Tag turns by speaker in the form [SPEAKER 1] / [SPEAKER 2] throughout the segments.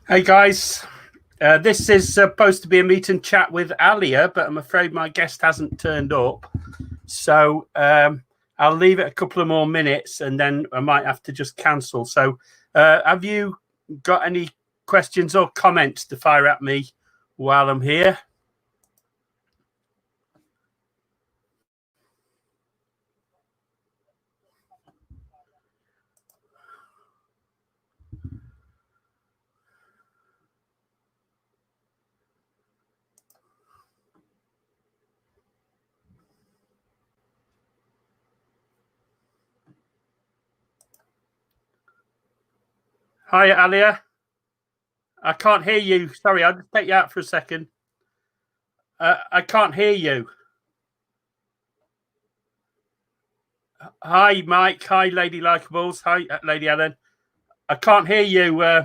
[SPEAKER 1] Hey guys, this is supposed to be a meet and chat with Alia, but I'm afraid my guest hasn't turned up. So I'll leave it a couple of more minutes and then I might have to just cancel. So have you got any questions or comments to fire at me while I'm here? Hi, Alia. I can't hear you. Sorry, I'll just take you out for a second. I can't hear you. Hi, Mike. Hi, Lady Likeables. Hi, Lady Ellen. I can't hear you.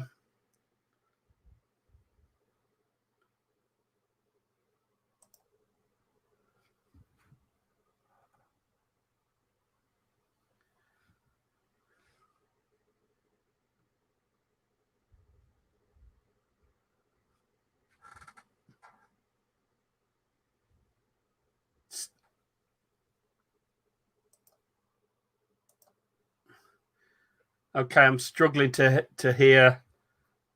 [SPEAKER 1] Okay, I'm struggling to hear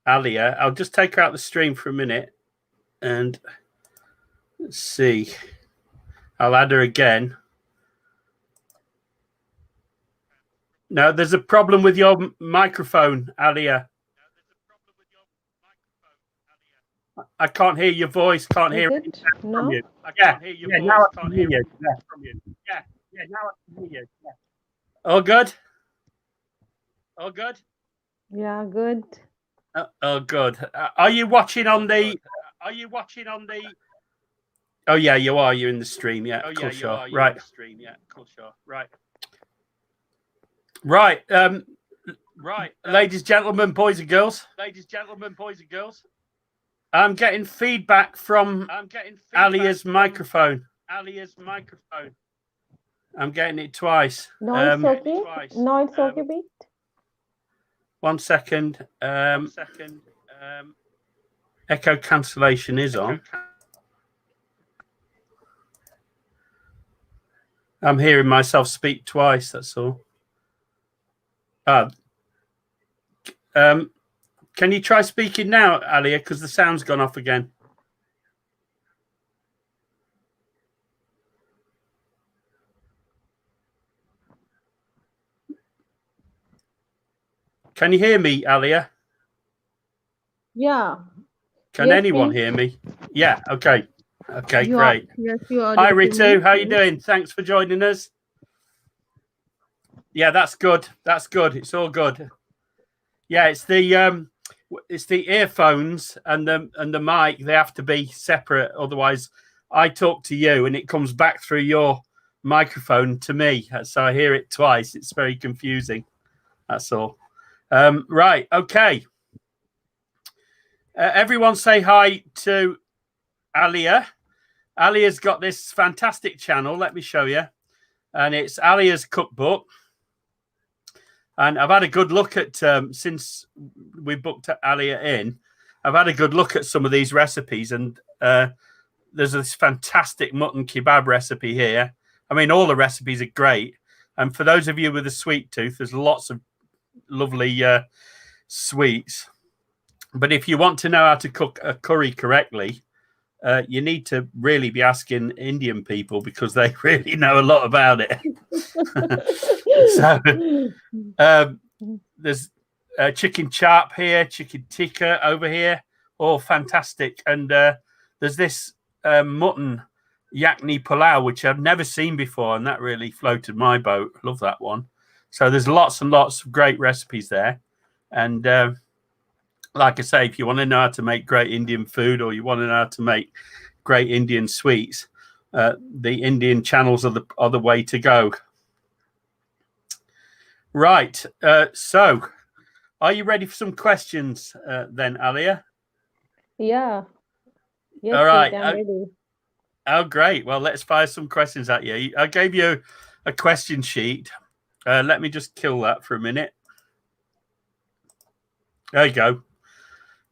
[SPEAKER 1] Alia. I'll just take her out the stream for a minute and let's see. I'll add her again. No, there's a problem with your microphone, Alia. I can't hear your voice. Can't hear
[SPEAKER 2] it
[SPEAKER 1] from you.
[SPEAKER 2] I
[SPEAKER 1] can't hear your voice. Now I can hear you. From you. Yeah, now I can hear you. Yeah. All good? All good?
[SPEAKER 2] Yeah, good.
[SPEAKER 1] Oh, good. Are you watching on the? Oh yeah, you are. You're in the stream. Yeah, cool, sure. Right. Stream. Yeah, cool, sure. Right. Right. Ladies, gentlemen, boys and girls. I'm getting feedback from Alia's microphone. I'm getting it twice.
[SPEAKER 2] No, it's okay. No, it's okay, Pete.
[SPEAKER 1] 1 second. Echo cancellation is on. I'm hearing myself speak twice. That's all. Can you try speaking now, Alia? Because the sound's gone off again. Can you hear me, Alia?
[SPEAKER 2] Yeah.
[SPEAKER 1] Can anyone hear me? Yeah. Okay. Okay. Great.
[SPEAKER 2] Yes, you are.
[SPEAKER 1] Hi, Ritu. How you doing? Thanks for joining us. Yeah, that's good. That's good. It's all good. Yeah, it's the earphones and the mic. They have to be separate, otherwise, I talk to you and it comes back through your microphone to me, so I hear it twice. It's very confusing. That's all. Right. Okay. Everyone say hi to Alia. Alia's got this fantastic channel. Let me show you. And it's Alia's Cookbook. And I've had a good look at, since we booked Alia in, I've had a good look at some of these recipes. And there's this fantastic mutton kebab recipe here. I mean, all the recipes are great. And for those of you with a sweet tooth, there's lots of lovely sweets. But if you want to know how to cook a curry correctly, you need to really be asking Indian people because they really know a lot about it. So there's chicken chop here, chicken tikka over here. Oh, fantastic. And there's this mutton yakni pulao, which I've never seen before. And that really floated my boat. Love that one. So there's lots and lots of great recipes there. And like I say, if you want to know how to make great Indian food or you want to know how to make great Indian sweets, the Indian channels are the way to go. Right. So are you ready for some questions then, Alia?
[SPEAKER 2] Yeah. Yes,
[SPEAKER 1] all right.
[SPEAKER 2] I'm ready.
[SPEAKER 1] Oh, great. Well, let's fire some questions at you. I gave you a question sheet. Let me just kill that for a minute. There you go.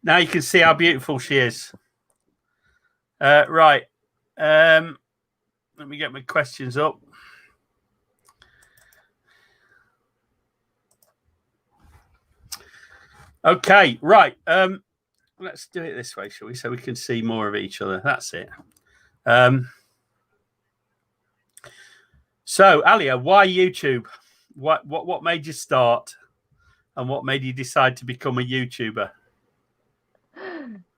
[SPEAKER 1] Now you can see how beautiful she is. Right. Let me get my questions up. Okay, right. Let's do it this way, shall we? So we can see more of each other. That's it. So, Alia, why YouTube? What made you start, and what made you decide to become a YouTuber?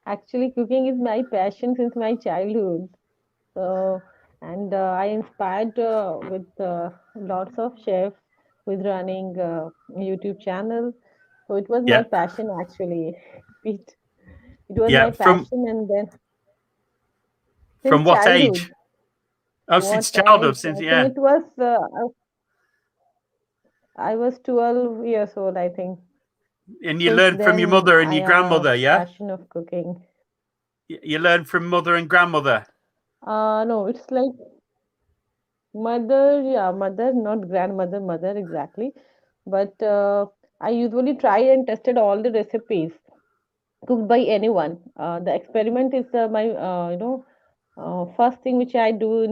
[SPEAKER 2] Actually, cooking is my passion since my childhood. So, and I inspired with lots of chefs with running YouTube channel. So it was my
[SPEAKER 1] Yeah,
[SPEAKER 2] passion actually. It was
[SPEAKER 1] yeah.
[SPEAKER 2] my passion, and then
[SPEAKER 1] From
[SPEAKER 2] since
[SPEAKER 1] what
[SPEAKER 2] childhood,
[SPEAKER 1] age? Oh, since
[SPEAKER 2] what
[SPEAKER 1] childhood.
[SPEAKER 2] age?
[SPEAKER 1] Since
[SPEAKER 2] I think
[SPEAKER 1] yeah.
[SPEAKER 2] it was I was 12 years old, I think.
[SPEAKER 1] And you
[SPEAKER 2] Since
[SPEAKER 1] learned from your
[SPEAKER 2] then,
[SPEAKER 1] mother and
[SPEAKER 2] I
[SPEAKER 1] your
[SPEAKER 2] have a
[SPEAKER 1] grandmother, yeah?
[SPEAKER 2] passion of cooking.
[SPEAKER 1] You learned from mother and grandmother.
[SPEAKER 2] No, it's like mother, yeah, mother, not grandmother, mother exactly. But I usually try and tested all the recipes cooked by anyone. The experiment is my, first thing which I do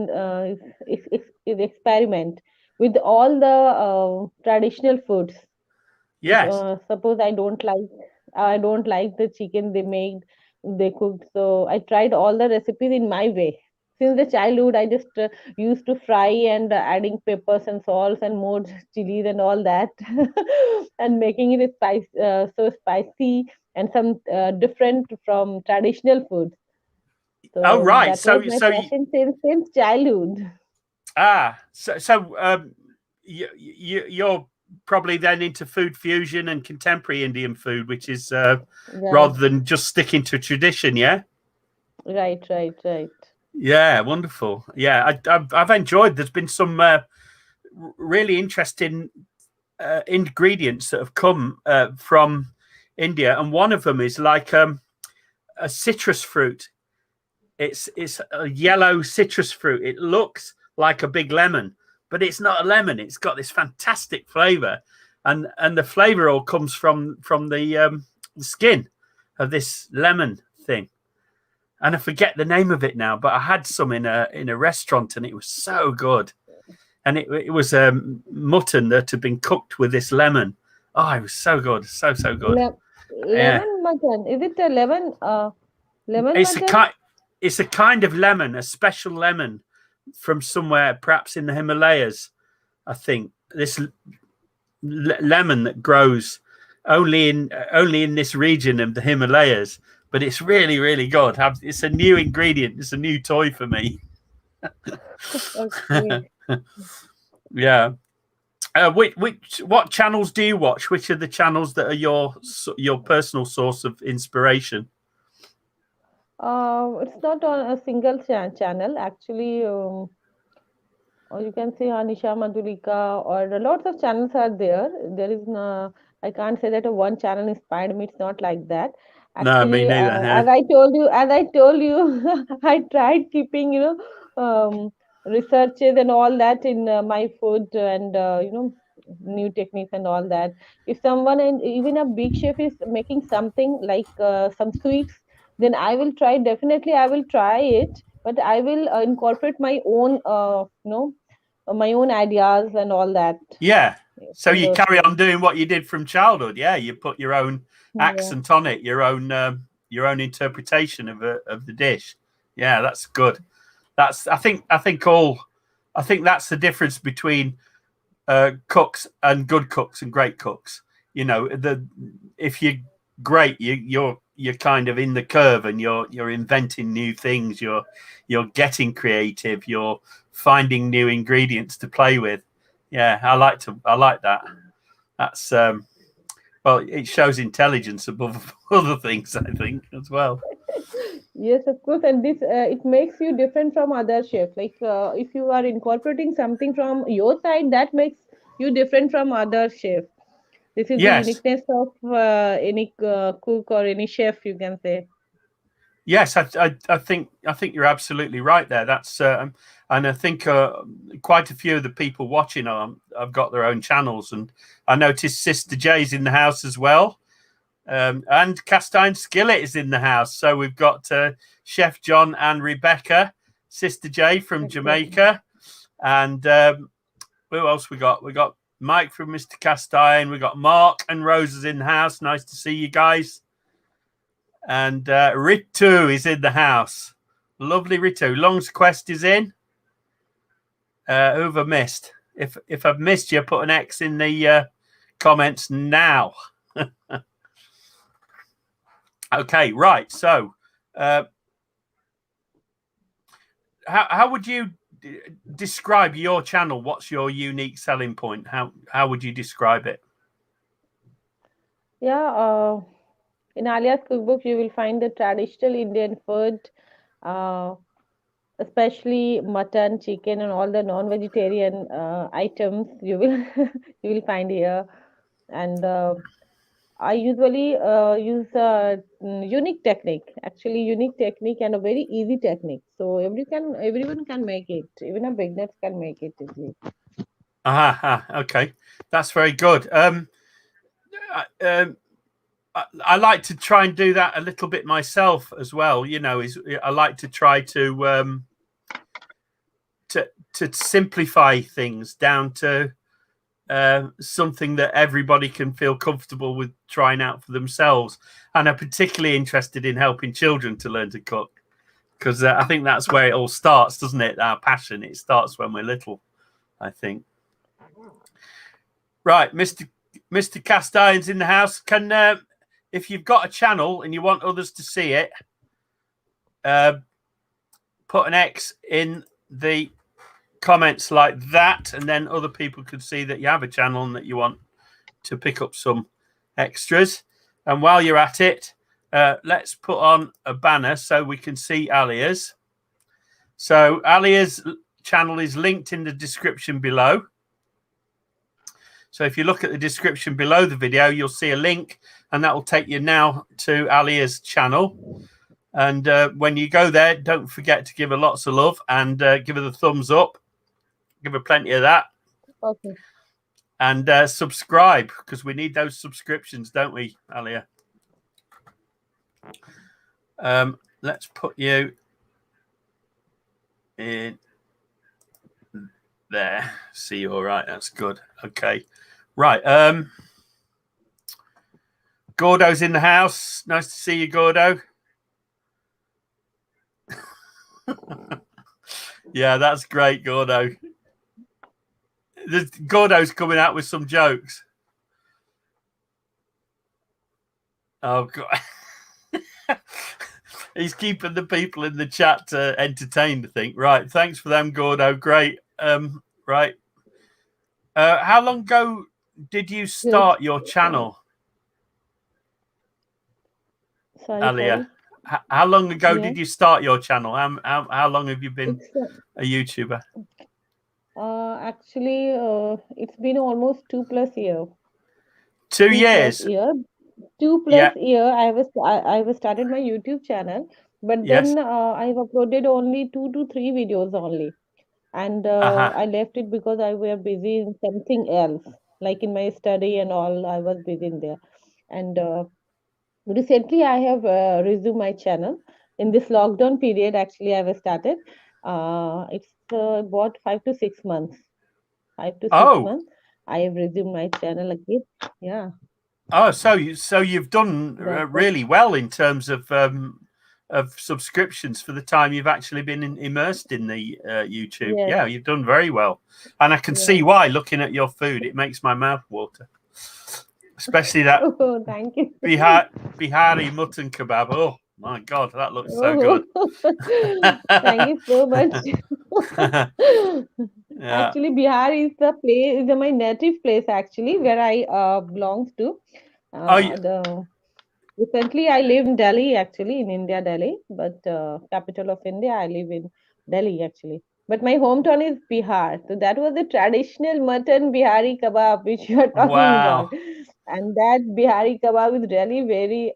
[SPEAKER 2] is experiment with all the traditional foods. If
[SPEAKER 1] Yes.
[SPEAKER 2] suppose I don't like the chicken they cooked, so I tried all the recipes in my way. Since the childhood, I just used to fry and adding peppers and salts and more chilies and all that, and making it so spicy and some different from traditional foods.
[SPEAKER 1] Oh,
[SPEAKER 2] So
[SPEAKER 1] right.
[SPEAKER 2] that was
[SPEAKER 1] So
[SPEAKER 2] my
[SPEAKER 1] so you,
[SPEAKER 2] passion since childhood.
[SPEAKER 1] you're probably then into food fusion and contemporary Indian food, which is
[SPEAKER 2] Right,
[SPEAKER 1] rather than just sticking to tradition, yeah.
[SPEAKER 2] right, right, right.
[SPEAKER 1] Yeah, wonderful. Yeah, I've enjoyed. There's been some really interesting ingredients that have come from India, and one of them is like a citrus fruit. It's a yellow citrus fruit. It looks like a big lemon, but it's not a lemon. It's got this fantastic flavor, and the flavor all comes from the skin of this lemon thing. And I forget the name of it now, but I had some in a restaurant, and it was so good. And it was mutton that had been cooked with this lemon. Oh, it was so good, so good.
[SPEAKER 2] Le-
[SPEAKER 1] Yeah,
[SPEAKER 2] lemon mutton. Is it a lemon
[SPEAKER 1] it's a
[SPEAKER 2] mutton?
[SPEAKER 1] kind it's a kind of lemon, a special lemon from somewhere, perhaps in the Himalayas. I think this lemon that grows only in this region of the Himalayas, but it's really good. It's a new ingredient. It's a new toy for me.
[SPEAKER 2] Okay.
[SPEAKER 1] Yeah. What channels do you watch? Which are the channels that are your personal source of inspiration?
[SPEAKER 2] It's not on a single channel actually. Or you can say Anisha Madhulika, or lots of channels are there. There is no, I can't say that a one channel inspired me. It's not like that.
[SPEAKER 1] No, me
[SPEAKER 2] Actually,
[SPEAKER 1] neither. Yeah.
[SPEAKER 2] as I told you, I tried keeping, researches and all that in my food and new techniques and all that. If someone and even a big chef is making something like some sweets, then I will try. Definitely, I will try it, but I will incorporate my own ideas and all that
[SPEAKER 1] Yeah. So
[SPEAKER 2] in
[SPEAKER 1] you
[SPEAKER 2] those
[SPEAKER 1] carry
[SPEAKER 2] things.
[SPEAKER 1] on doing what you did from childhood. Yeah, you put your own
[SPEAKER 2] Yeah.
[SPEAKER 1] accent on it, your own interpretation of the dish. Yeah, that's good. That's I think that's the difference between cooks and good cooks and great cooks. You know, if you're great, you're kind of in the curve, and you're inventing new things. You're getting creative. You're finding new ingredients to play with. Yeah, I like that. That's well, it shows intelligence above other things, I think, as well.
[SPEAKER 2] Yes, of course, and this it makes you different from other chefs. Like if you are incorporating something from your side, that makes you different from other chefs. This is the
[SPEAKER 1] Yes,
[SPEAKER 2] uniqueness of any cook or any chef, you can say.
[SPEAKER 1] yes, I think you're absolutely right there. That's and I think quite a few of the people watching have got their own channels, and I noticed Sister J's in the house as well. And cast iron skillet is in the house. So we've got Chef John and Rebecca, Sister J from Jamaica, and who else we got? We got Mike from Mr. Cast Iron. We got Mark and Rose is in the house. Nice to see you guys. And Ritu is in the house. Lovely Ritu. Long's Quest is in. Who have I missed? If I've missed you, put an X in the comments now. Okay, right. So, how would you describe your channel? What's your unique selling point? How would you describe it?
[SPEAKER 2] Yeah, in Alia's cookbook, you will find the traditional Indian food, especially mutton, chicken, and all the non-vegetarian items you will you will find here. And I usually use a unique technique, actually unique technique and a very easy technique. So everyone can make it, even a beginner can make it easily.
[SPEAKER 1] Okay, that's very good. I like to try and do that a little bit myself as well. You know, I like to try to simplify things down to something that everybody can feel comfortable with trying out for themselves. And I'm particularly interested in helping children to learn to cook, because I think that's where it all starts, doesn't it? Our passion, it starts when we're little, I think. Right, Mr. Cast Iron's in the house. Can if you've got a channel and you want others to see it, put an X in the comments like that, and then other people could see that you have a channel and that you want to pick up some extras. And while you're at it, let's put on a banner so we can see Alia's. So Alia's channel is linked in the description below. So if you look at the description below the video, you'll see a link, and that will take you now to Alia's channel. And when you go there, don't forget to give her lots of love and give her the thumbs up. Give her plenty of that.
[SPEAKER 2] Okay.
[SPEAKER 1] And subscribe, because we need those subscriptions, don't we, Alia? Let's put you in there. See you all right. That's good. Okay. Right. Gordo's in the house. Nice to see you, Gordo. Yeah, that's great, Gordo. Gordo's coming out with some jokes. Oh, God. He's keeping the people in the chat entertained, I think. Right. Thanks for them, Gordo. Great. Right. How long ago did you start your channel?
[SPEAKER 2] Sorry,
[SPEAKER 1] Alia? How long ago did you start your channel? How long have you been a YouTuber?
[SPEAKER 2] Actually, it's been almost 2+ years.
[SPEAKER 1] 2 years?
[SPEAKER 2] 2+ year. I was started my YouTube channel, but then I've uploaded only 2 to 3 videos only, and I left it because I were busy in something else, like in my study and all. I was busy in there, and recently I have resumed my channel in this lockdown period. Actually, I was started. It's about 5 to 6 months. 5 to 6 months. I have resumed my channel again. Yeah.
[SPEAKER 1] Oh, so you've done really well in terms of subscriptions for the time you've actually been immersed in the YouTube.
[SPEAKER 2] Yes.
[SPEAKER 1] Yeah, you've done very well, and I can see why. Looking at your food, it makes my mouth water, especially that
[SPEAKER 2] thank you.
[SPEAKER 1] Bihari mutton kebab. Oh my God, that looks so good.
[SPEAKER 2] Thank you so much. Actually, Bihar is the place, is my native place actually, where I belongs to. Recently, I live in Delhi, actually, in India, Delhi, but capital of India, I live in Delhi, actually. But my hometown is Bihar. So that was the traditional mutton Bihari kebab, which you are talking about. And that Bihari kebab is really very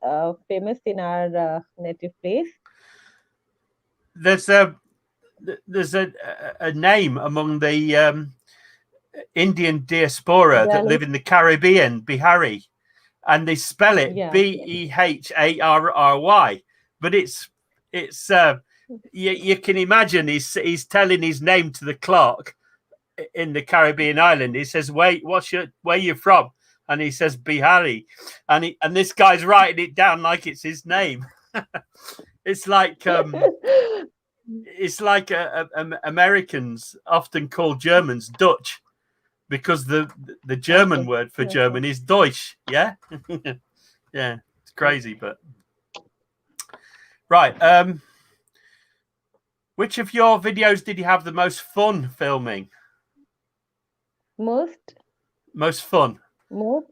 [SPEAKER 2] famous in our native place.
[SPEAKER 1] There's a name among the Indian diaspora that live in the Caribbean, Bihari. and they spell it
[SPEAKER 2] Yeah.
[SPEAKER 1] Beharry, but it's you can imagine he's telling his name to the clock in the Caribbean island. He says, "Wait, where you from?" And he says Bihari, and this guy's writing it down like it's his name. It's like Americans often call Germans Dutch because the German word for German is Deutsch. Yeah, yeah, it's crazy, but right. Which of your videos did you have the most fun filming?
[SPEAKER 2] Most
[SPEAKER 1] fun.
[SPEAKER 2] Most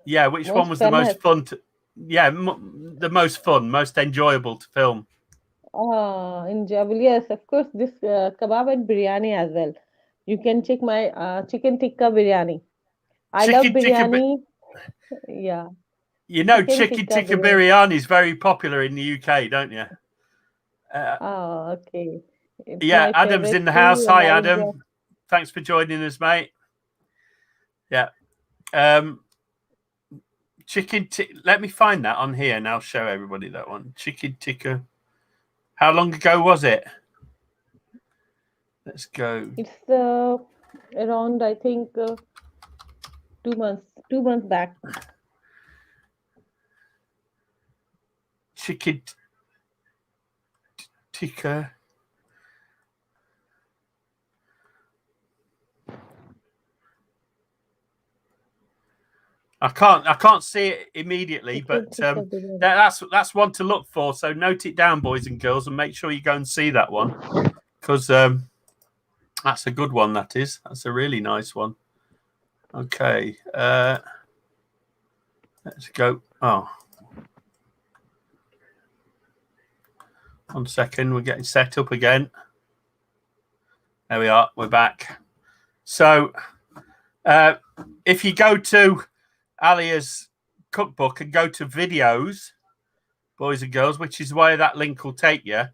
[SPEAKER 1] Yeah, which one was the most fun to? Yeah, the most fun, most enjoyable to film.
[SPEAKER 2] enjoyable. Yes, of course. This kebab and biryani as well. You can check my chicken tikka biryani. I love biryani. Yeah.
[SPEAKER 1] You know, chicken tikka biryani is very popular in the UK, don't you?
[SPEAKER 2] Okay. It's
[SPEAKER 1] yeah, Adam's in the house. Hi, Adam. Thanks for joining us, mate. Yeah. Chicken tikka. Let me find that on here and I'll show everybody that one. Chicken tikka. How long ago was it? Let's go.
[SPEAKER 2] It's around, I think, 2 months. 2 months back.
[SPEAKER 1] Chicken tikka. I can't see it immediately, but that's one to look for. So note it down, boys and girls, and make sure you go and see that one, because that's a good one. That's a really nice one. Okay, let's go. Oh, 1 second, we're getting set up again. There we are. We're back. So if you go to Alia's cookbook and go to videos, boys and girls, which is where that link will take you.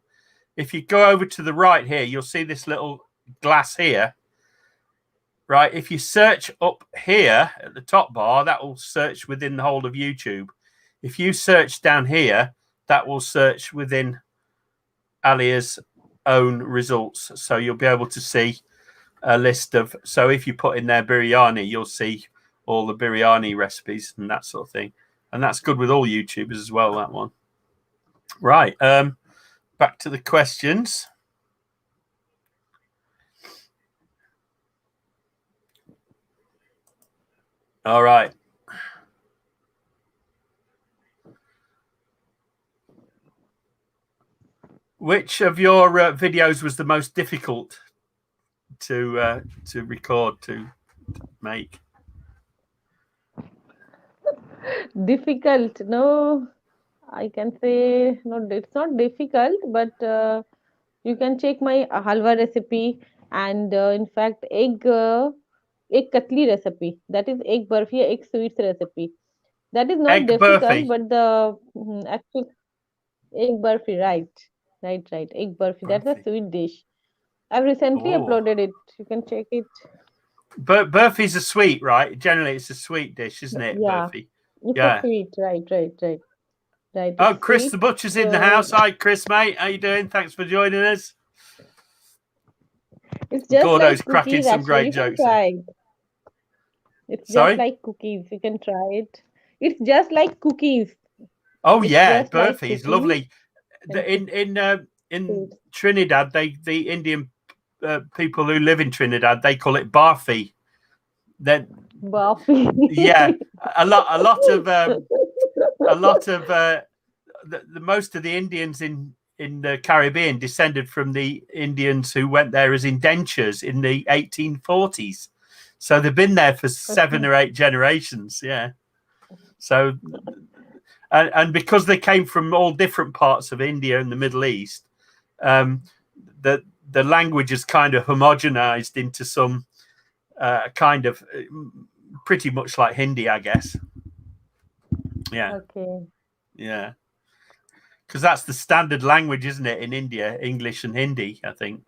[SPEAKER 1] If you go over to the right here, you'll see this little glass here. Right. If you search up here at the top bar, that will search within the whole of YouTube. If you search down here, that will search within Alia's own results. So you'll be able to see a list of, so if you put in there biryani, you'll see all the biryani recipes and that sort of thing. And that's good with all YouTubers as well, that one. Right. Back to the questions. All right. Which of your videos was the most difficult to record, to make?
[SPEAKER 2] Difficult? No, I can say no. It's not difficult, but you can check my halwa recipe and in fact egg katli recipe. That is egg barfi, egg sweets recipe. That is not
[SPEAKER 1] Egg
[SPEAKER 2] difficult,
[SPEAKER 1] burfi.
[SPEAKER 2] but the actual egg barfi, right, right. Egg barfi. That's a sweet dish. I've recently uploaded it. You can check it.
[SPEAKER 1] Burfi's a sweet, right? Generally, it's a sweet dish, isn't it?
[SPEAKER 2] Yeah,
[SPEAKER 1] Burfi.
[SPEAKER 2] it's a sweet. Right.
[SPEAKER 1] Oh,
[SPEAKER 2] It's
[SPEAKER 1] Chris
[SPEAKER 2] sweet.
[SPEAKER 1] the Butcher's in the house. Hi, Chris, mate. How you doing? Thanks for joining us.
[SPEAKER 2] It's just
[SPEAKER 1] Gordo's
[SPEAKER 2] like
[SPEAKER 1] cracking
[SPEAKER 2] cookies,
[SPEAKER 1] some
[SPEAKER 2] actually.
[SPEAKER 1] great
[SPEAKER 2] You can
[SPEAKER 1] jokes.
[SPEAKER 2] try it. It's just like cookies. You can try it. It's just like cookies.
[SPEAKER 1] Oh
[SPEAKER 2] It's
[SPEAKER 1] yeah,
[SPEAKER 2] just like
[SPEAKER 1] Burfi is
[SPEAKER 2] cookies.
[SPEAKER 1] lovely. In Trinidad, the Indian people who live in Trinidad, they call it barfi. Then
[SPEAKER 2] Barfi.
[SPEAKER 1] yeah, a lot of most of the Indians in the Caribbean descended from the Indians who went there as indentures in the 1840s. So they've been there for 7 or 8 generations. Yeah. So, and because they came from all different parts of India and the Middle East, the language is kind of homogenized into some kind of pretty much like Hindi, I guess. Yeah.
[SPEAKER 2] Okay.
[SPEAKER 1] Yeah. Because that's the standard language, isn't it, in India? English and Hindi, I think.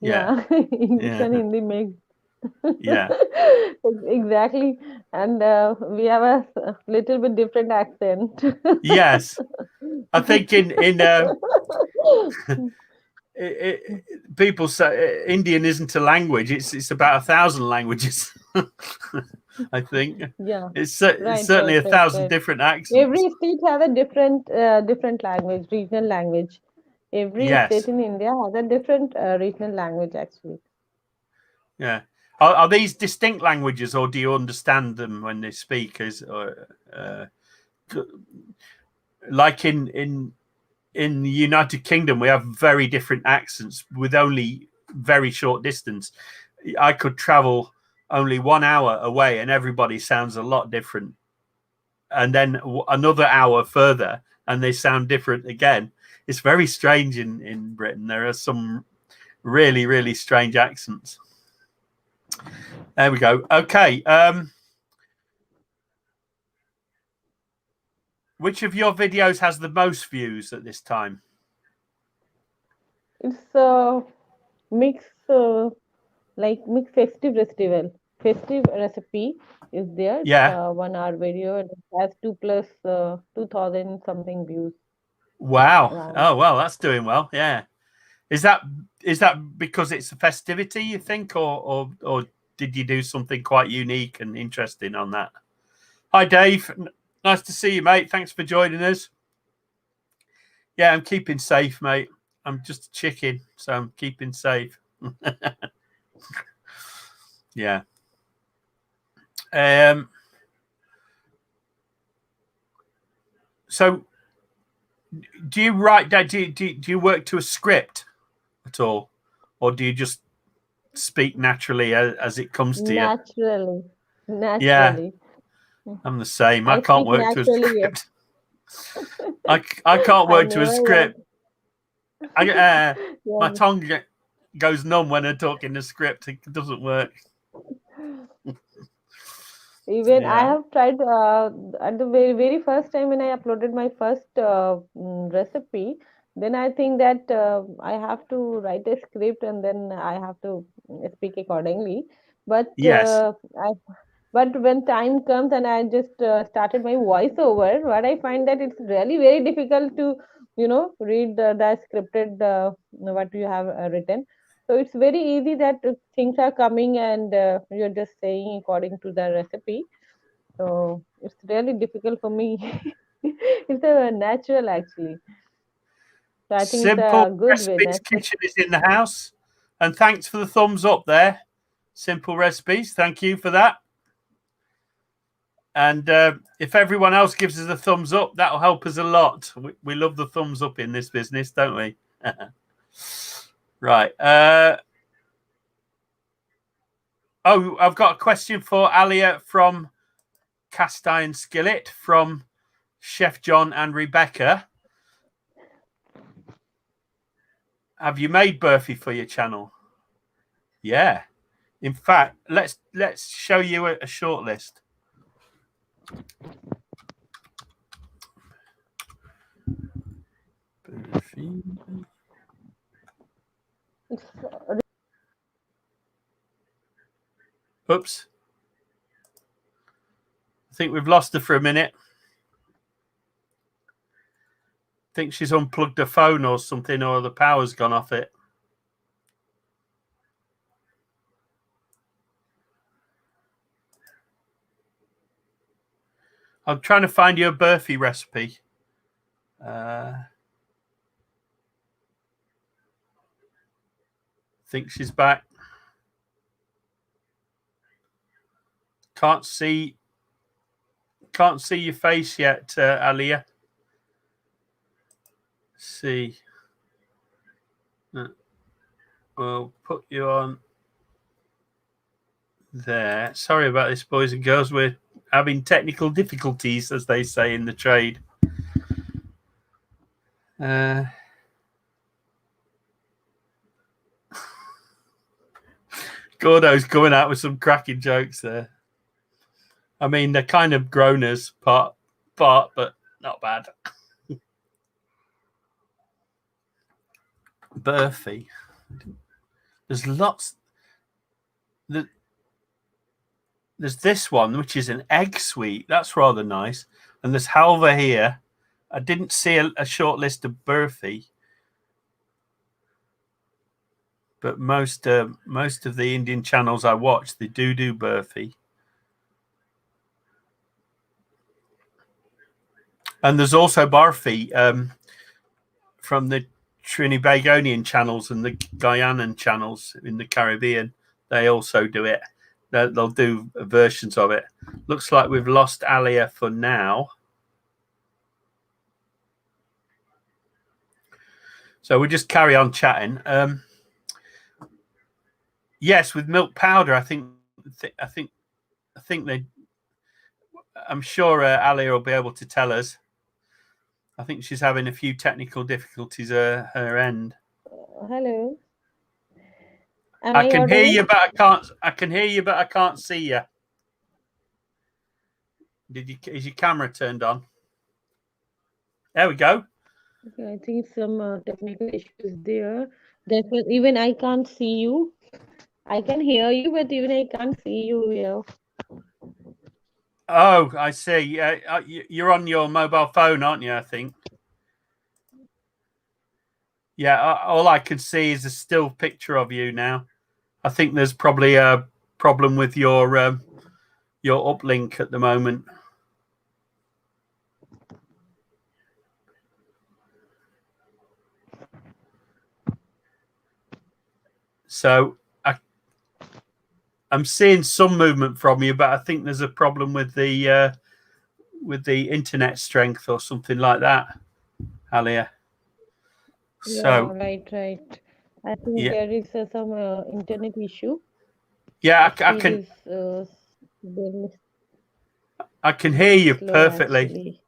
[SPEAKER 2] Yeah. English and Hindi mixed.
[SPEAKER 1] Yeah.
[SPEAKER 2] Exactly. And we have a little bit different accent.
[SPEAKER 1] Yes. I think in it, people say Indian isn't a language. It's about 1,000 languages. I think
[SPEAKER 2] Yeah,
[SPEAKER 1] it's
[SPEAKER 2] right,
[SPEAKER 1] certainly
[SPEAKER 2] right,
[SPEAKER 1] a
[SPEAKER 2] right,
[SPEAKER 1] thousand
[SPEAKER 2] right.
[SPEAKER 1] different accents.
[SPEAKER 2] Every state has a different language, regional language. Every state
[SPEAKER 1] Yes.
[SPEAKER 2] in India has a different regional language actually.
[SPEAKER 1] Yeah. Are these distinct languages, or do you understand them when they speak? As uh, like in the United Kingdom, we have very different accents with only very short distance. I could travel only 1 hour away, and everybody sounds a lot different. And then another hour further, and they sound different again. It's very strange in Britain. There are some really, really strange accents. There we go. Okay. Which of your videos has the most views at this time?
[SPEAKER 2] It's a mix, mix festive festival. Festive recipe is there. It's
[SPEAKER 1] Yeah.
[SPEAKER 2] a 1 hour video and it has 2,000 something views
[SPEAKER 1] Wow.
[SPEAKER 2] around.
[SPEAKER 1] Oh well, that's doing well. Yeah. Is that because it's a festivity, you think, or did you do something quite unique and interesting on that? Hi, Dave. Nice to see you, mate. Thanks for joining us. Yeah, I'm keeping safe, mate. I'm just a chicken, so I'm keeping safe. Yeah. So, do you write down? Do you work to a script at all, or do you just speak naturally as it comes to you?
[SPEAKER 2] Naturally,
[SPEAKER 1] Yeah,
[SPEAKER 2] naturally.
[SPEAKER 1] I'm the same. I
[SPEAKER 2] I
[SPEAKER 1] can't
[SPEAKER 2] speak
[SPEAKER 1] work to a
[SPEAKER 2] naturally, yes.
[SPEAKER 1] script. I can't
[SPEAKER 2] I
[SPEAKER 1] work to a
[SPEAKER 2] never work.
[SPEAKER 1] script. My
[SPEAKER 2] Yeah.
[SPEAKER 1] tongue goes numb when I talk in the script. It doesn't work.
[SPEAKER 2] Even I
[SPEAKER 1] Yeah.
[SPEAKER 2] have tried at the very first time when I uploaded my first recipe, then I think that I have to write a script and then I have to speak accordingly. But
[SPEAKER 1] Yes.
[SPEAKER 2] but when time comes and I just started my voiceover, what I find that it's really very difficult to read the scripted what you have written. So it's very easy that things are coming and you're just saying according to the recipe. So it's really difficult for me. It's a natural actually. So I think it's
[SPEAKER 1] Simple
[SPEAKER 2] a good way.
[SPEAKER 1] recipes
[SPEAKER 2] Natural.
[SPEAKER 1] kitchen is in the house, and thanks for the thumbs up there. Simple recipes. Thank you for that. And if everyone else gives us a thumbs up, that'll help us a lot. We love the thumbs up in this business, don't we? Right. I've got a question for Alia from Cast Iron Skillet from Chef John and Rebecca. Have you made Burfi for your channel? Yeah. In fact, let's show you a short list. Burfi.
[SPEAKER 2] It's
[SPEAKER 1] Oops. I think we've lost her for a minute. I think she's unplugged her phone or something, or the power's gone off it. I'm trying to find you a Burfi recipe. I think she's back. Can't see your face yet, Alia. Let's see. We'll put you on there. Sorry about this, boys and girls. We're having technical difficulties, as they say in the trade. Gordo's coming out with some cracking jokes there. I mean, they're kind of groaners part, but not bad. Burfi. There's lots. there's this one, which is an egg sweet. That's rather nice. And there's halva here. I didn't see a short list of burfi, but most of the Indian channels I watch, they do burfi. And there's also barfi from the Trinbagonian channels and the Guyanan channels in the Caribbean. They also do it. They'll do versions of it. Looks like we've lost Alia for now. So we'll just carry on chatting. Yes, with milk powder, I think they. I'm sure Alia will be able to tell us. I think she's having a few technical difficulties at her end.
[SPEAKER 2] Hello.
[SPEAKER 1] I can hear you, but I can't. I can hear you, but I can't see you. Is your camera turned on? There we go.
[SPEAKER 2] Okay, I think some technical issues there. Therefore, even I can't see you. I can hear you, but even I can't see you here.
[SPEAKER 1] Oh, I see. You're on your mobile phone, aren't you? I think. Yeah, all I can see is a still picture of you now. I think there's probably a problem with your uplink at the moment. So I'm seeing some movement from you, but I think there's a problem with the internet strength or something like that, Alia. So
[SPEAKER 2] yeah, right. I think there is some internet issue.
[SPEAKER 1] Yeah, I can hear you perfectly.
[SPEAKER 2] Actually.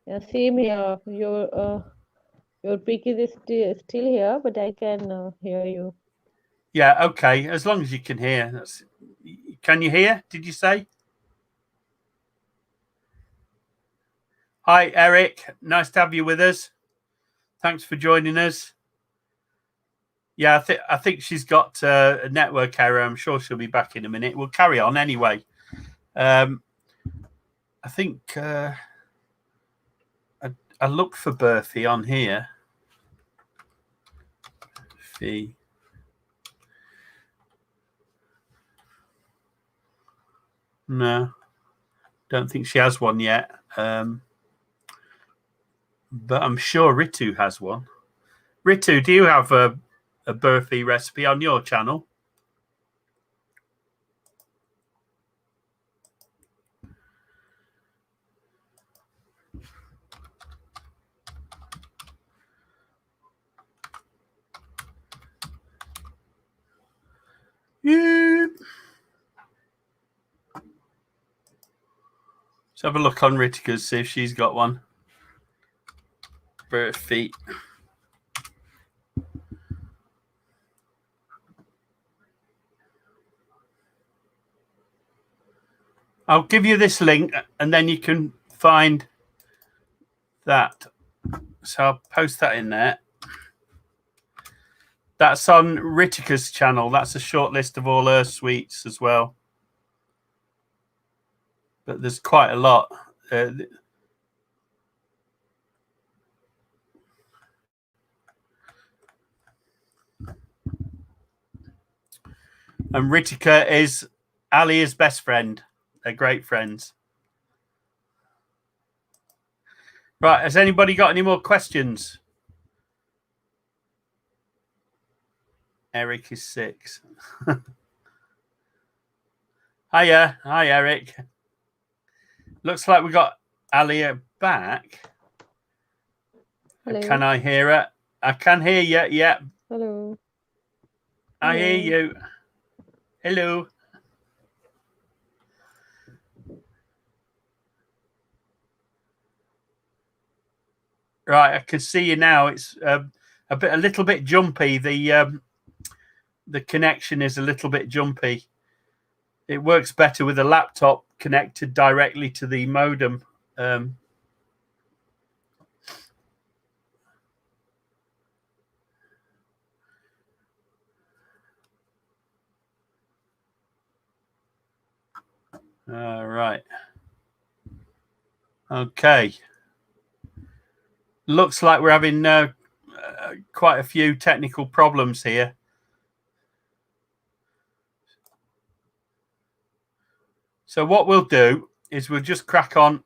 [SPEAKER 2] Yeah, same here. Your pic is still here, but I can hear you.
[SPEAKER 1] Yeah, okay. As long as you can hear. Can you hear? Did you say? Hi, Eric. Nice to have you with us. Thanks for joining us. Yeah, I think she's got a network error. I'm sure she'll be back in a minute. We'll carry on anyway. I think I looked for Berthy on here. Fee. No, don't think she has one yet. But I'm sure Ritu has one. Ritu, do you have a burfi recipe on your channel? Yeah. Let's have a look on Ritika's, see if she's got one. Burfi. I'll give you this link and then you can find that. So I'll post that in there. That's on Ritika's channel. That's a short list of all her sweets as well. But there's quite a lot. And Ritika is Alia's best friend. They're great friends. Right, has anybody got any more questions? Eric is 6. Hiya. Hi, Eric. Looks like we got Alia back.
[SPEAKER 2] Hello.
[SPEAKER 1] Can I hear her? I can hear you. Yeah.
[SPEAKER 2] Hello.
[SPEAKER 1] I hear you. Hello. Right, I can see you now. It's a little bit jumpy. The connection is a little bit jumpy. It works better with a laptop connected directly to the modem. Right. Okay. Looks like we're having quite a few technical problems here. So what we'll do is we'll just crack on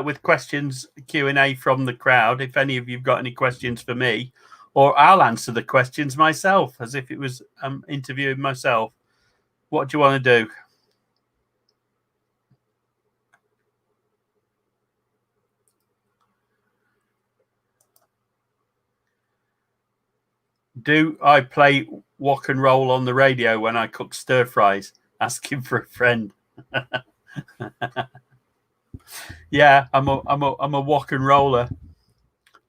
[SPEAKER 1] with questions Q&A from the crowd. If any of you've got any questions for me, or I'll answer the questions myself as if it was interviewing myself. What do you want to do? Do I play wok and roll on the radio when I cook stir fries? Asking for a friend. Yeah, I'm a wok and roller.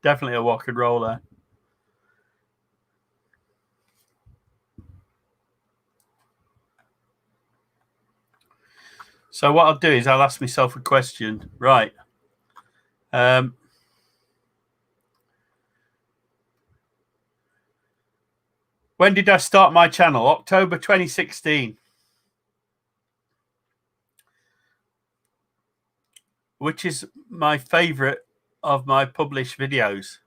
[SPEAKER 1] Definitely a wok and roller. So what I'll do is I'll ask myself a question. Right. When did I start my channel? October 2016. Which is my favorite of my published videos.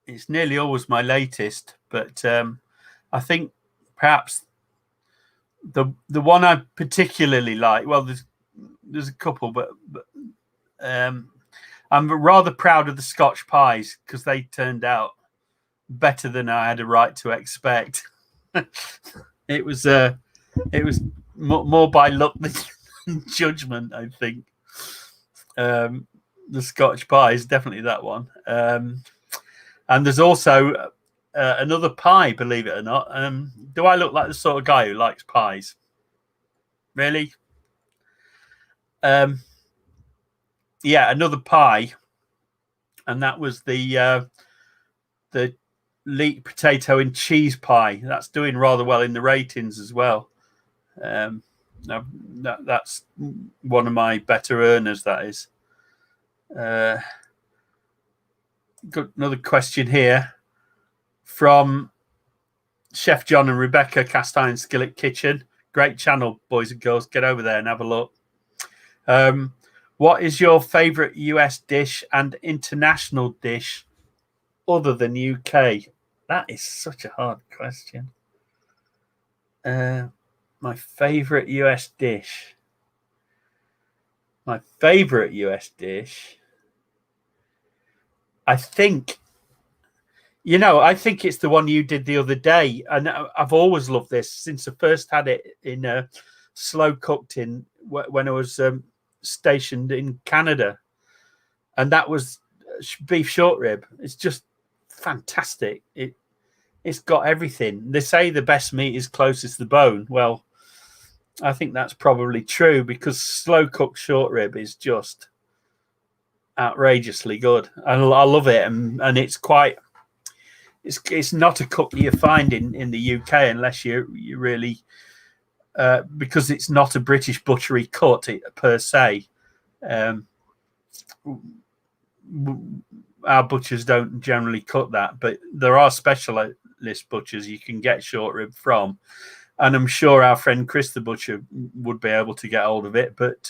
[SPEAKER 1] It's nearly always my latest, but I think perhaps the one I particularly like, well, there's a couple, but I'm rather proud of the Scotch pies because they turned out better than I had a right to expect. It was more by luck than judgment, I think. The Scotch pie is definitely that one. And there's also another pie, believe it or not. Do I look like the sort of guy who likes pies? Really? Yeah, another pie, and that was the leek potato and cheese pie. That's doing rather well in the ratings as well. That's one of my better earners, that is. Got another question here from Chef John and Rebecca, Cast Iron Skillet Kitchen. Great channel, boys and girls. Get over there and have a look. What is your favorite US dish and international dish other than UK? That is such a hard question. My favorite US dish. My favorite US dish. I think it's the one you did the other day, and I've always loved this since I first had it in slow cooked in when I was stationed in Canada, and that was beef short rib. It's just fantastic. It's got everything. They say the best meat is closest to the bone. Well, I think that's probably true because slow cooked short rib is just outrageously good. I love it, and it's quite. It's not a cook you find in the UK unless you really because it's not a British butchery cut per se. Our butchers don't generally cut that, but there are specialist butchers you can get short rib from, and I'm sure our friend Chris the butcher would be able to get hold of it. But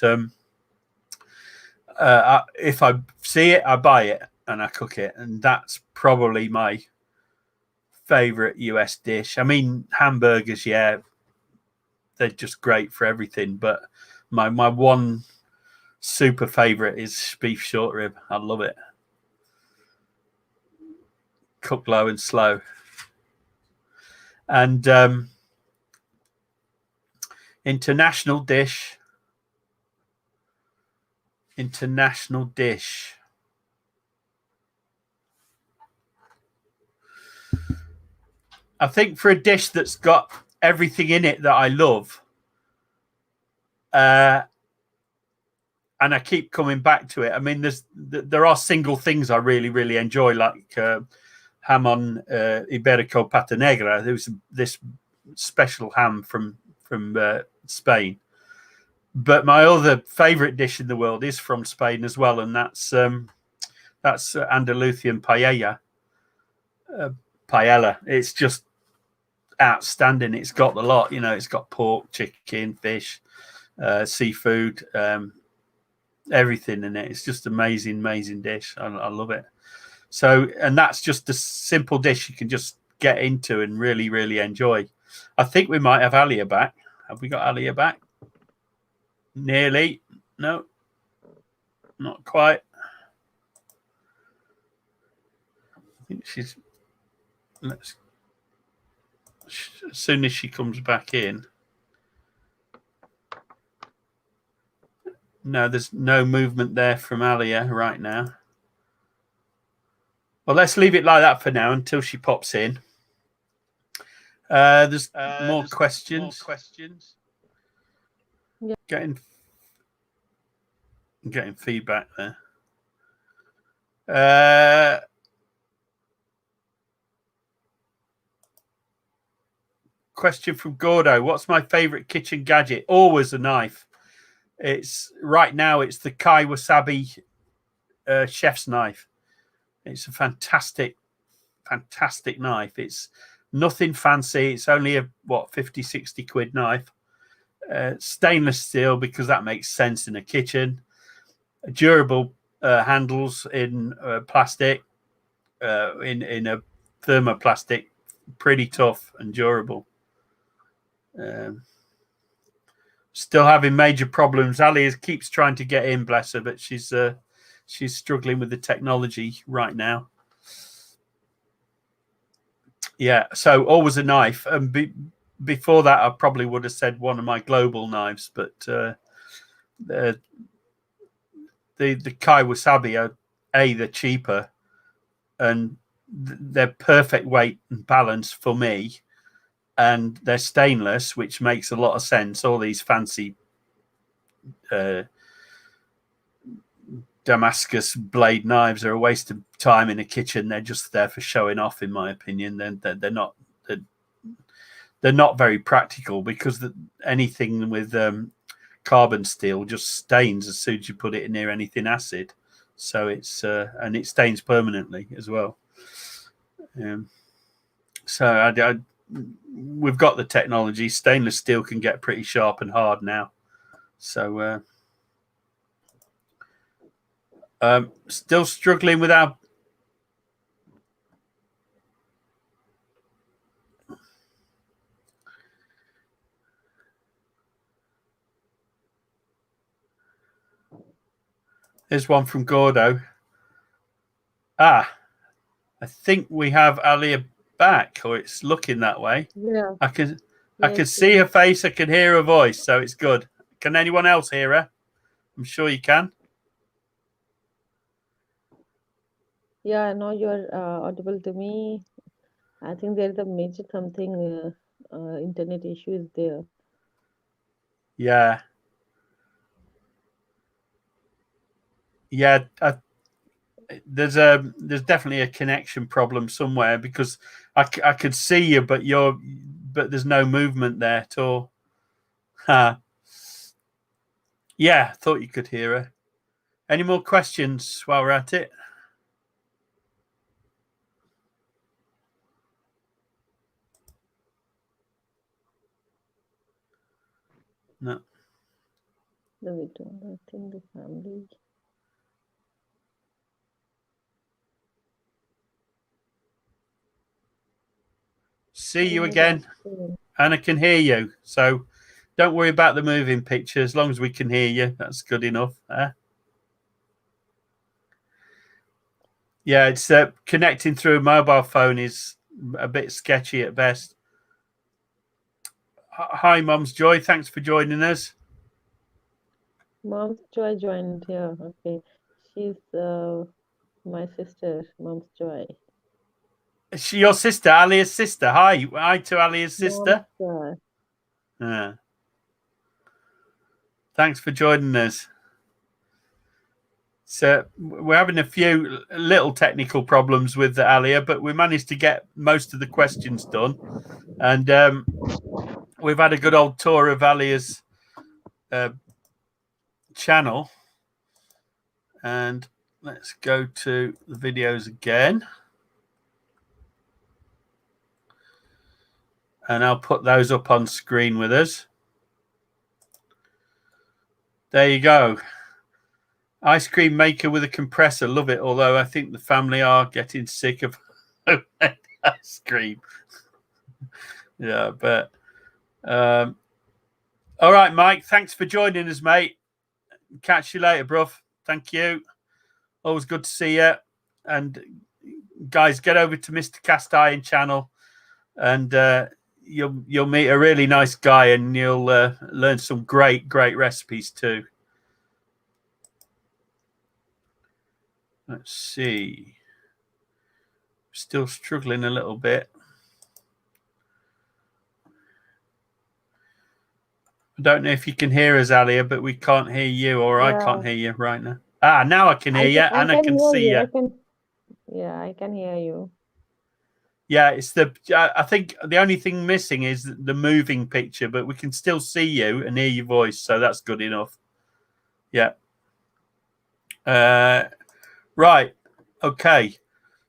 [SPEAKER 1] if I see it, I buy it and I cook it, and that's probably my favorite US dish. I mean, hamburgers, yeah, they're just great for everything, but my one super favorite is beef short rib. I love it. Cook low and slow. And international dish. I think for a dish that's got everything in it that I love, and I keep coming back to it. I mean, there are single things I really, really enjoy, like ham Iberico Pata Negra. There was this special ham from Spain. But my other favorite dish in the world is from Spain as well, and that's Andalusian paella. paella. It's just outstanding. It's got the lot, it's got pork, chicken, fish, seafood, everything in it. It's just amazing dish. I love it. So, and that's just a simple dish you can just get into and really enjoy. I think we might have Alia back. Have we got Alia back? Nearly. No, not quite. I think she's, as soon as she comes back in. No, there's no movement there from Alia right now. Well, let's leave it like that for now until she pops in. There's more questions.
[SPEAKER 2] Yeah.
[SPEAKER 1] Getting feedback there. Question from Gordo. What's my favorite kitchen gadget? Always a knife. It's right now. It's the Kai Wasabi chef's knife. It's a fantastic knife. It's nothing fancy. It's only a 50-60 quid knife. Stainless steel, because that makes sense in a kitchen. Durable handles in plastic, in a thermoplastic, pretty tough and durable. Still having major problems. Alia keeps trying to get in, bless her, but she's struggling with the technology right now. Yeah, so always a knife. And before that, I probably would have said one of my global knives, but the Kai Wasabi are they're cheaper and they're perfect weight and balance for me, and they're stainless, which makes a lot of sense. All these fancy Damascus blade knives are a waste of time in a kitchen. They're just there for showing off, in my opinion. They're not very practical, because anything with carbon steel just stains as soon as you put it near anything acid. So it's and it stains permanently as well. So we've got the technology. Stainless steel can get pretty sharp and hard now. So still struggling with our Here's one from Gordo. I think we have Alia back, or it's looking that way.
[SPEAKER 2] Yeah.
[SPEAKER 1] I can see her face. I can hear her voice, so it's good. Can anyone else hear her? I'm sure you can.
[SPEAKER 2] Yeah, now you're audible to me. I think there's a major something internet issue is there.
[SPEAKER 1] Yeah. There's definitely a connection problem somewhere, because I could see you, but there's no movement there at all. Yeah, thought you could hear her. Any more questions while we're at it? No.
[SPEAKER 2] No, we don't. I think the family.
[SPEAKER 1] See you again, and I can hear you. So don't worry about the moving picture. As long as we can hear you, that's good enough. Yeah, it's connecting through a mobile phone is a bit sketchy at best. Hi, Mom's Joy. Thanks for joining us.
[SPEAKER 2] Mom's Joy joined here. Okay, she's my sister, Mom's Joy.
[SPEAKER 1] Is she your sister, Alia's sister? Hi to Alia's sister. Thanks for joining us. So we're having a few little technical problems with Alia, but we managed to get most of the questions done, and we've had a good old tour of Alia's channel. And let's go to the videos again. And I'll put those up on screen with us. There you go. Ice cream maker with a compressor. Love it. Although I think the family are getting sick of ice cream. Yeah, but all right, Mike. Thanks for joining us, mate. Catch you later, bruv. Thank you. Always good to see you. And guys, get over to Mr. Cast Iron channel, and you'll meet a really nice guy, and you'll learn some great recipes too. Let's see. Still struggling a little bit. I don't know if you can hear us, Alia, but we can't hear you, or I can't hear you right now. Ah, now I can hear you, and I can see you.
[SPEAKER 2] I can hear you.
[SPEAKER 1] Yeah, it's I think the only thing missing is the moving picture, but we can still see you and hear your voice, so that's good enough. Yeah. Right. Okay.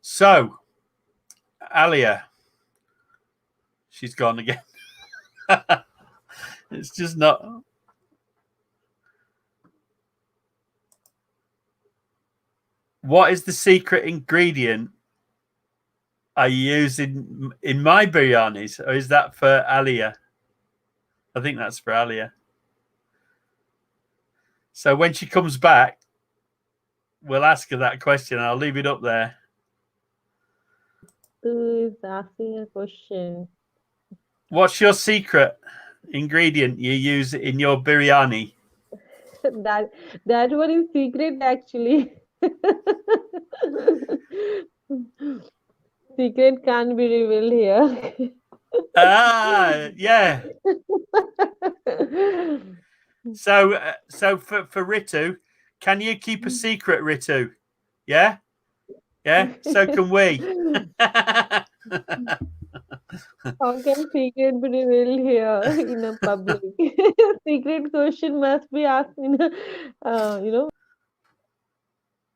[SPEAKER 1] So, Alia, she's gone again. It's just not. What is the secret ingredient I use in my biryanis, or is that for Alia? I think that's for Alia. So when she comes back, we'll ask her that question. I'll leave it up there.
[SPEAKER 2] Who is asking a question?
[SPEAKER 1] What's your secret ingredient you use in your biryani?
[SPEAKER 2] That one is secret, actually. Secret can't be revealed here.
[SPEAKER 1] Yeah. So for Ritu, can you keep a secret, Ritu? Yeah. So can we.
[SPEAKER 2] How can secret be revealed here in a public? Secret question must be asked in a,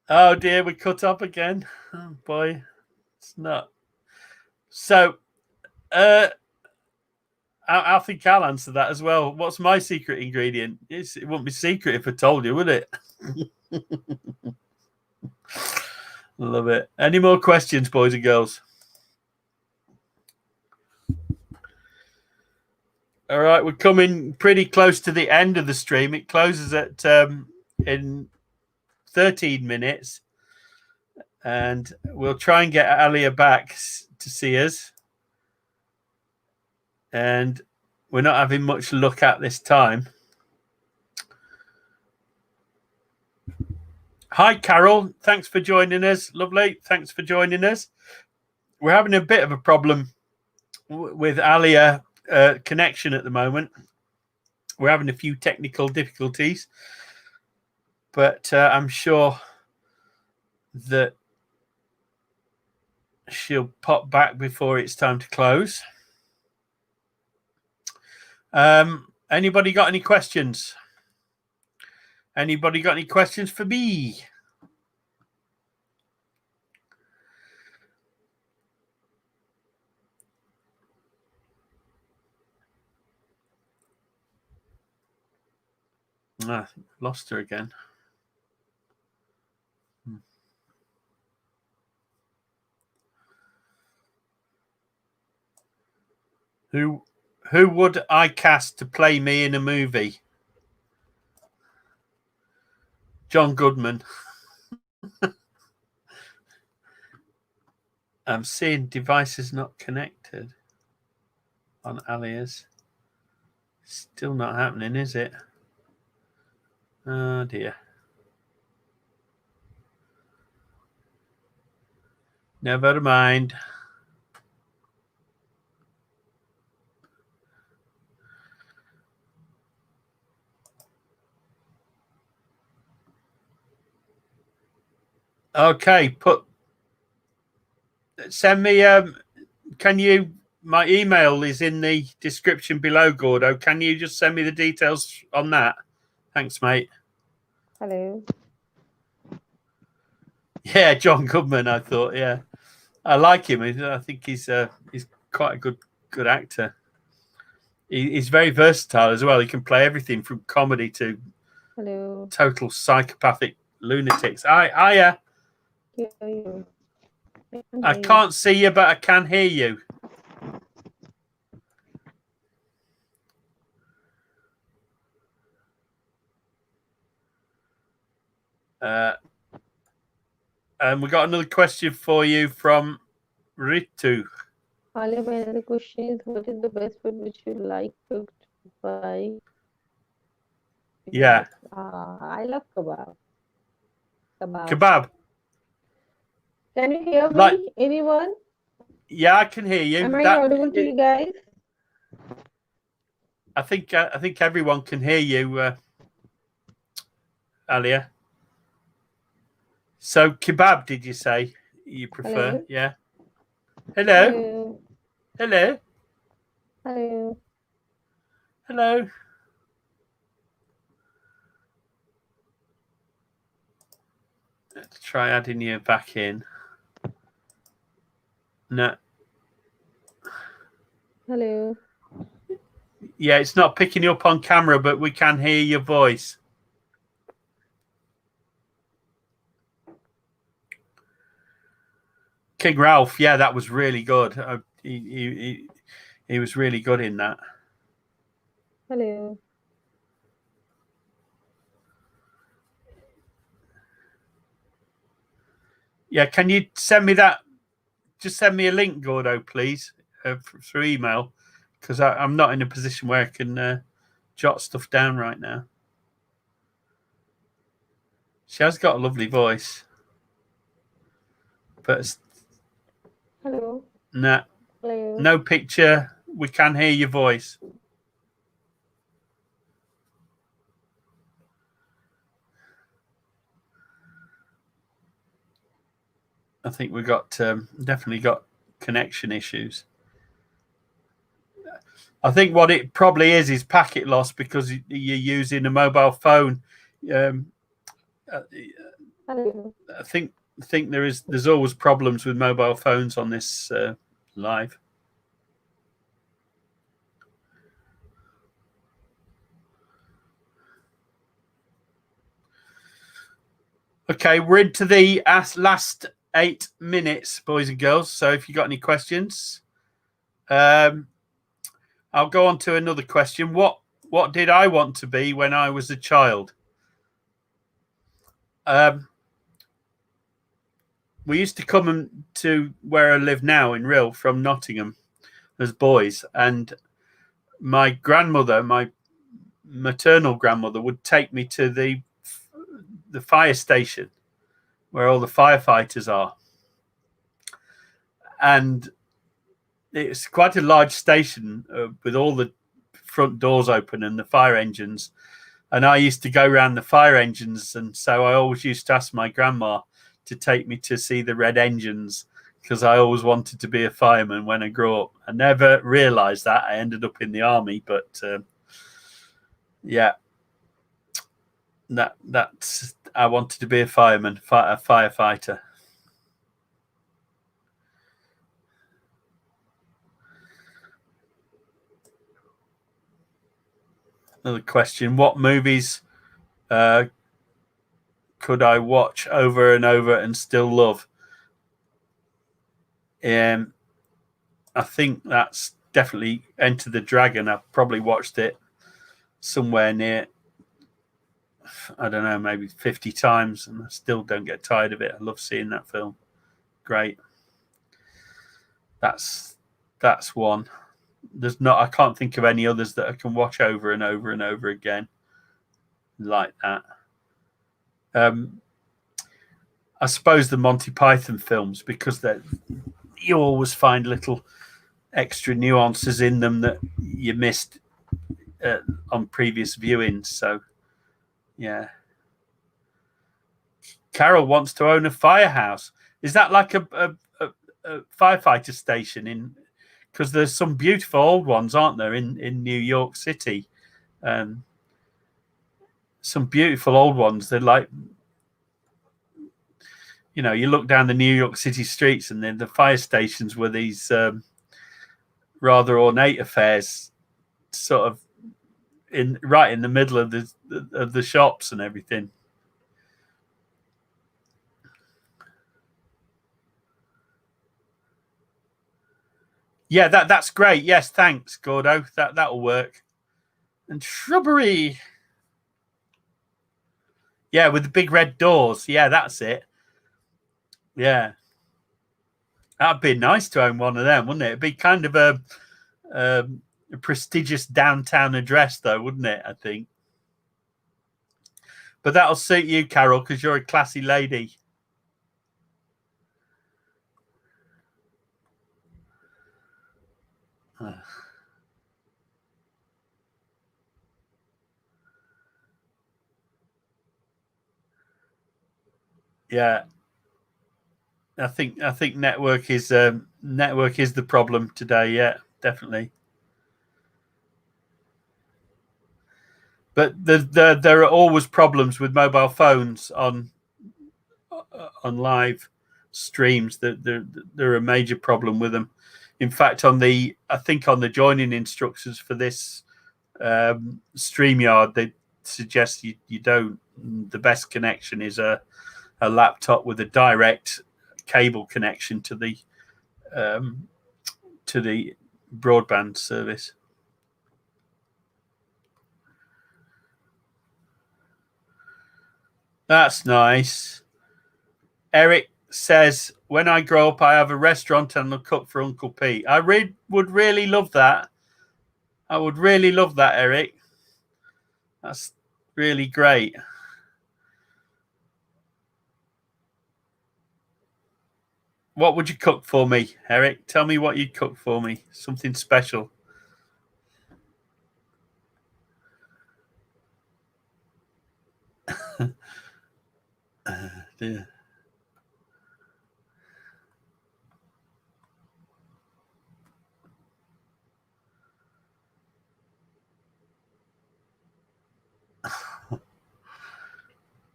[SPEAKER 1] Oh dear, we cut up again. Oh boy, it's not. So, I think I'll answer that as well. What's my secret ingredient? It wouldn't be secret if I told you, would it? Love it. Any more questions, boys and girls? All right, we're coming pretty close to the end of the stream. It closes at in 13 minutes, and we'll try and get Alia back to see us. And we're not having much luck at this time. Hi, Carol. Thanks for joining us. Lovely. Thanks for joining us. We're having a bit of a problem with Alia connection at the moment. We're having a few technical difficulties, but I'm sure that she'll pop back before it's time to close. Anybody got any questions? Anybody got any questions for me? I lost her again. Who would I cast to play me in a movie? John Goodman. I'm seeing devices not connected on Alia's. Still not happening, is it? Oh dear. Never mind. Okay, send me can you, my email is in the description below, Gordo. Can you just send me the details on that? Thanks, mate.
[SPEAKER 2] Hello.
[SPEAKER 1] Yeah, John Goodman, I thought, yeah. I like him. I think he's quite a good actor. He's very versatile as well. He can play everything from comedy to
[SPEAKER 2] Hello.
[SPEAKER 1] total psychopathic lunatics. Aya,
[SPEAKER 2] Hear you.
[SPEAKER 1] I can't see you, but I can hear you. And we got another question for you from Ritu.
[SPEAKER 2] Alia, my another question is, what is the best food which you like cooked by?
[SPEAKER 1] Yeah.
[SPEAKER 2] I love kebab.
[SPEAKER 1] Kebab.
[SPEAKER 2] Can you hear me,
[SPEAKER 1] Like,
[SPEAKER 2] anyone?
[SPEAKER 1] Yeah, I can hear you.
[SPEAKER 2] Am I audible to you guys?
[SPEAKER 1] I think everyone can hear you, Alia. So kebab, did you say you prefer?
[SPEAKER 2] Hello?
[SPEAKER 1] Yeah. Hello.
[SPEAKER 2] Hello.
[SPEAKER 1] Hello.
[SPEAKER 2] Hello.
[SPEAKER 1] Hello. Let's try adding you back in. No.
[SPEAKER 2] Hello.
[SPEAKER 1] Yeah, it's not picking you up on camera, but we can hear your voice. King Ralph, yeah, that was really good. He was really good in that.
[SPEAKER 2] Hello.
[SPEAKER 1] Yeah, can you send me that? Just send me a link, Gordo, please, through email, because I'm not in a position where I can jot stuff down right now. She has got a lovely voice, but
[SPEAKER 2] Hello.
[SPEAKER 1] no,
[SPEAKER 2] Hello.
[SPEAKER 1] no picture. We can hear your voice. I think we got definitely got connection issues. I think what it probably is packet loss because you're using a mobile phone. I think there's always problems with mobile phones on this live. Okay, we're into the last 8 minutes, boys and girls. So if you got any questions, I'll go on to another question. What did I want to be when I was a child? We used to come to where I live now in Rill from Nottingham as boys, and my grandmother, my maternal grandmother, would take me to the fire station where all the firefighters are, and it's quite a large station with all the front doors open and the fire engines. And I used to go around the fire engines, and so I always used to ask my grandma to take me to see the red engines because I always wanted to be a fireman when I grew up. I never realised that. I ended up in the army, but yeah, that's I wanted to be a fireman, a firefighter. Another question: what movies could I watch over and over and still love? I think that's definitely Enter the Dragon. I've probably watched it somewhere near, I don't know, maybe 50 times, and I still don't get tired of it. I love seeing that film. Great. That's one. I can't think of any others that I can watch over and over and over again like that. I suppose the Monty Python films, because you always find little extra nuances in them that you missed on previous viewings. So, yeah. Carol wants to own a firehouse. Is that like a firefighter station in? Because there's some beautiful old ones, aren't there, in New York City? Some beautiful old ones. They're like, you look down the New York City streets, and then the fire stations were these rather ornate affairs sort of right in the middle of the shops and everything. Yeah, that's great. Yes, thanks, Gordo. That'll work. And shrubbery. Yeah, with the big red doors. Yeah, that's it. Yeah. That'd be nice to own one of them, wouldn't it? It'd be kind of a prestigious downtown address, though, wouldn't it? I think. But that'll suit you, Carol, because you're a classy lady. Yeah. I think network is the problem today. Yeah, definitely. But there are always problems with mobile phones on live streams. They're a major problem with them. In fact, I think on the joining instructions for this StreamYard, they suggest you don't. The best connection is a laptop with a direct cable connection to the broadband service. That's nice. Eric says, when I grow up, I have a restaurant and I'll cook for Uncle Pete. I would really love that. I would really love that, Eric. That's really great. What would you cook for me, Eric? Tell me what you'd cook for me. Something special. Dear.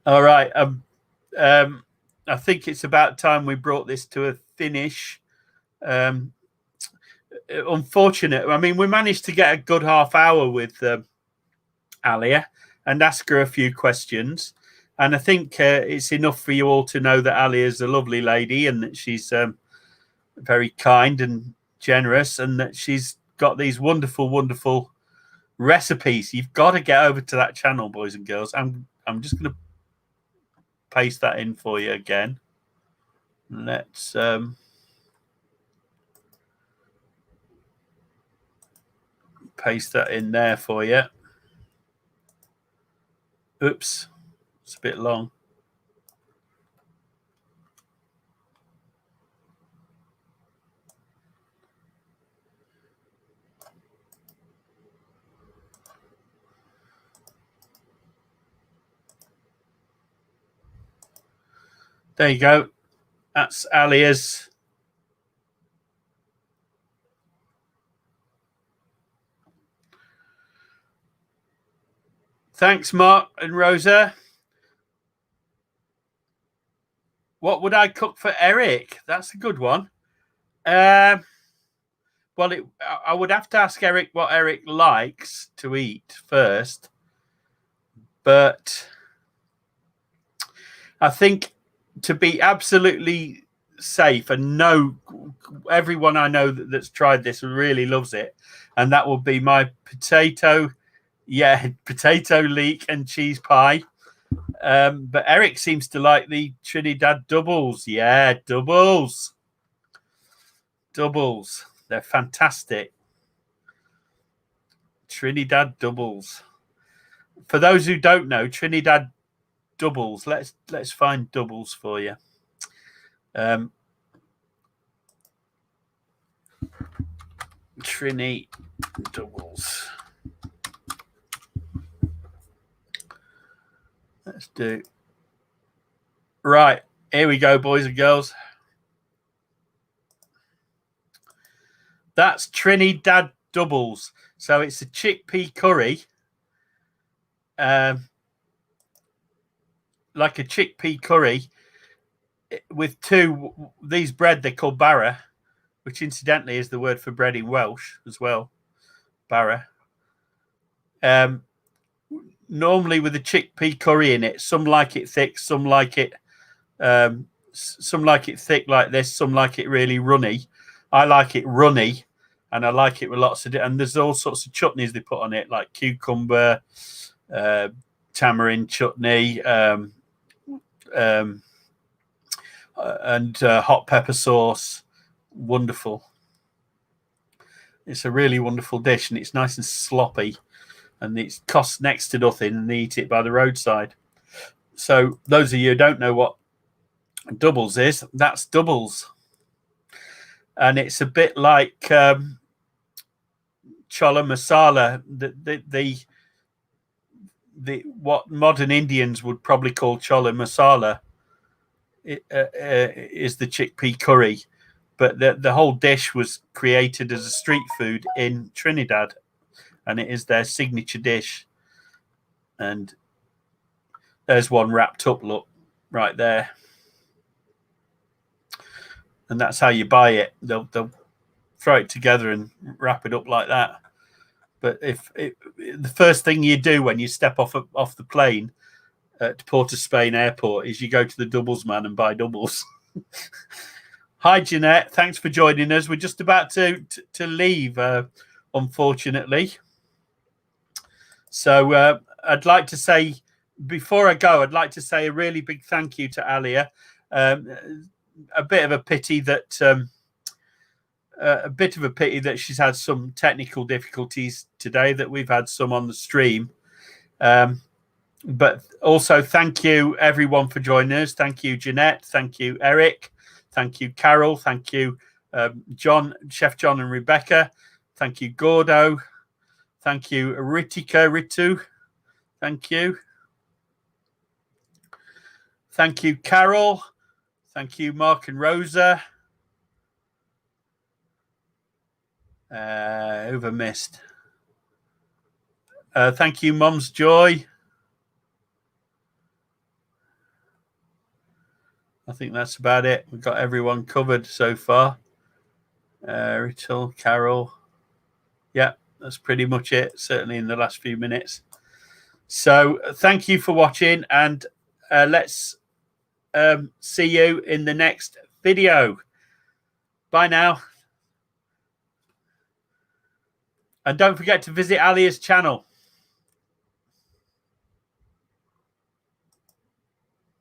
[SPEAKER 1] All right. I think it's about time we brought this to a finish. Unfortunate. I mean, we managed to get a good half hour with Alia and ask her a few questions. And I think it's enough for you all to know that Alia is a lovely lady and that she's very kind and generous and that she's got these wonderful, wonderful recipes. You've got to get over to that channel, boys and girls. I'm just going to paste that in for you again. Let's paste that in there for you. Oops, it's a bit long. There you go. That's Alia's. Thanks, Mark and Rosa. What would I cook for Eric? That's a good one. Well, I would have to ask Eric what Eric likes to eat first. But I think to be absolutely safe and know everyone I know that's tried this really loves it, and that will be my potato leek and cheese pie. But Eric seems to like the Trinidad doubles. Yeah, doubles. They're fantastic. Trinidad doubles. For those who don't know, Trinidad doubles. Let's find doubles for you. Trini doubles. Let's do. Right, here we go, boys and girls. That's Trinidad doubles. So it's a chickpea curry. Like a chickpea curry with these bread they call barra, which incidentally is the word for bread in Welsh as well. Barra. normally with a chickpea curry in it. Some like it thick, some like it thick like this, some like it really runny. I like it runny, and I like it with lots of and there's all sorts of chutneys they put on it, like cucumber, tamarind chutney, and hot pepper sauce. Wonderful. It's a really wonderful dish, and it's nice and sloppy, and it costs next to nothing, and they eat it by the roadside. So those of you who don't know what doubles is, that's doubles, and it's a bit like chola masala. The what modern Indians would probably call chola masala is the chickpea curry, but the whole dish was created as a street food in Trinidad, and it is their signature dish. And there's one wrapped up, look, right there. And that's how you buy it. They'll throw it together and wrap it up like that. But the first thing you do when you step off the plane at Port of Spain airport is you go to the doubles man and buy doubles. Hi, Jeanette. Thanks for joining us. We're just about to leave, unfortunately. So I'd like to say, before I go, I'd like to say a really big thank you to Alia. A bit of a pity that she's had some technical difficulties today, that we've had some on the stream. But also thank you everyone for joining us. Thank you, Jeanette. Thank you, Eric. Thank you, Carol. Thank you, John, Chef John and Rebecca. Thank you, Gordo. Thank you, Ritu. Thank you. Thank you, Carol. Thank you, Mark and Rosa. Who have I missed? Thank you, Mom's Joy. I think that's about it. We've got everyone covered so far. Rachel, Carol. Yeah, that's pretty much it, certainly in the last few minutes. So thank you for watching, and let's see you in the next video. Bye now. And don't forget to visit Alia's channel.